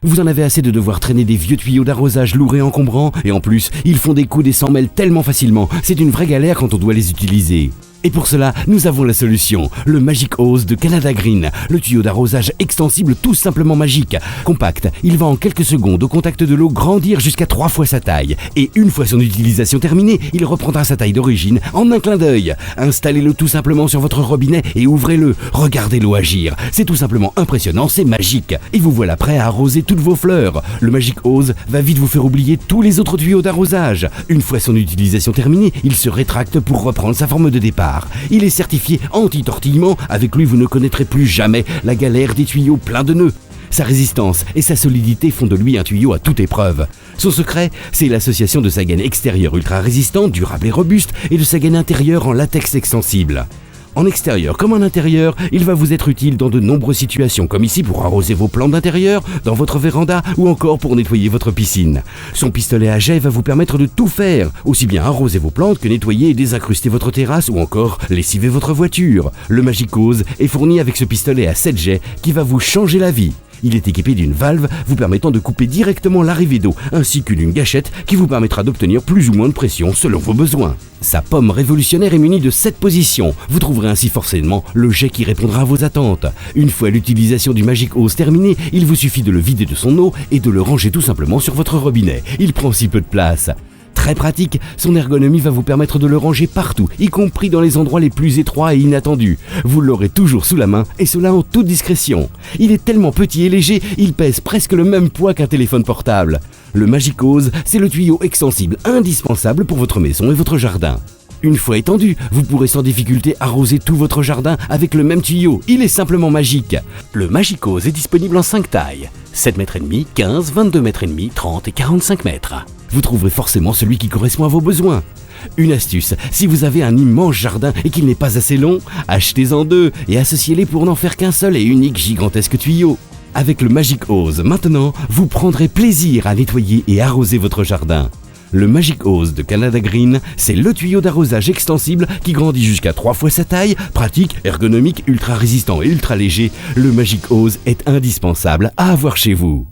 Vous en avez assez de devoir traîner des vieux tuyaux d'arrosage lourds et encombrants, et en plus, ils font des coudes et s'en mêlent tellement facilement, c'est une vraie galère quand on doit les utiliser. Et pour cela, nous avons la solution, le Magic Hose de Canada Green, le tuyau d'arrosage extensible tout simplement magique. Compact, il va en quelques secondes au contact de l'eau grandir jusqu'à 3 fois sa taille. Et une fois son utilisation terminée, il reprendra sa taille d'origine en un clin d'œil. Installez-le tout simplement sur votre robinet et ouvrez-le. Regardez l'eau agir. C'est tout simplement impressionnant, c'est magique. Et vous voilà prêt à arroser toutes vos fleurs. Le Magic Hose va vite vous faire oublier tous les autres tuyaux d'arrosage. Une fois son utilisation terminée, il se rétracte pour reprendre sa forme de départ. Il est certifié anti-tortillement, avec lui vous ne connaîtrez plus jamais la galère des tuyaux pleins de nœuds. Sa résistance et sa solidité font de lui un tuyau à toute épreuve. Son secret, c'est l'association de sa gaine extérieure ultra résistante, durable et robuste, et de sa gaine intérieure en latex extensible. En extérieur comme en intérieur, il va vous être utile dans de nombreuses situations, comme ici pour arroser vos plantes d'intérieur, dans votre véranda ou encore pour nettoyer votre piscine. Son pistolet à jet va vous permettre de tout faire, aussi bien arroser vos plantes que nettoyer et désincruster votre terrasse ou encore lessiver votre voiture. Le Magic Hose est fourni avec ce pistolet à 7 jets qui va vous changer la vie. Il est équipé d'une valve vous permettant de couper directement l'arrivée d'eau, ainsi que d'une gâchette qui vous permettra d'obtenir plus ou moins de pression selon vos besoins. Sa pomme révolutionnaire est munie de 7 positions. Vous trouverez ainsi forcément le jet qui répondra à vos attentes. Une fois l'utilisation du Magic Hose terminée, il vous suffit de le vider de son eau et de le ranger tout simplement sur votre robinet. Il prend si peu de place. Très pratique, son ergonomie va vous permettre de le ranger partout, y compris dans les endroits les plus étroits et inattendus. Vous l'aurez toujours sous la main, et cela en toute discrétion. Il est tellement petit et léger, il pèse presque le même poids qu'un téléphone portable. Le Magic Hose, c'est le tuyau extensible indispensable pour votre maison et votre jardin. Une fois étendu, vous pourrez sans difficulté arroser tout votre jardin avec le même tuyau. Il est simplement magique. Le Magic Hose est disponible en 5 tailles. 7,5 m, 15, 22,5 m, 30 et 45 mètres. Vous trouverez forcément celui qui correspond à vos besoins. Une astuce, si vous avez un immense jardin et qu'il n'est pas assez long, achetez-en 2 et associez-les pour n'en faire qu'un seul et unique gigantesque tuyau. Avec le Magic Hose, maintenant, vous prendrez plaisir à nettoyer et arroser votre jardin. Le Magic Hose de Canada Green, c'est le tuyau d'arrosage extensible qui grandit jusqu'à 3 fois sa taille, pratique, ergonomique, ultra résistant et ultra léger. Le Magic Hose est indispensable à avoir chez vous.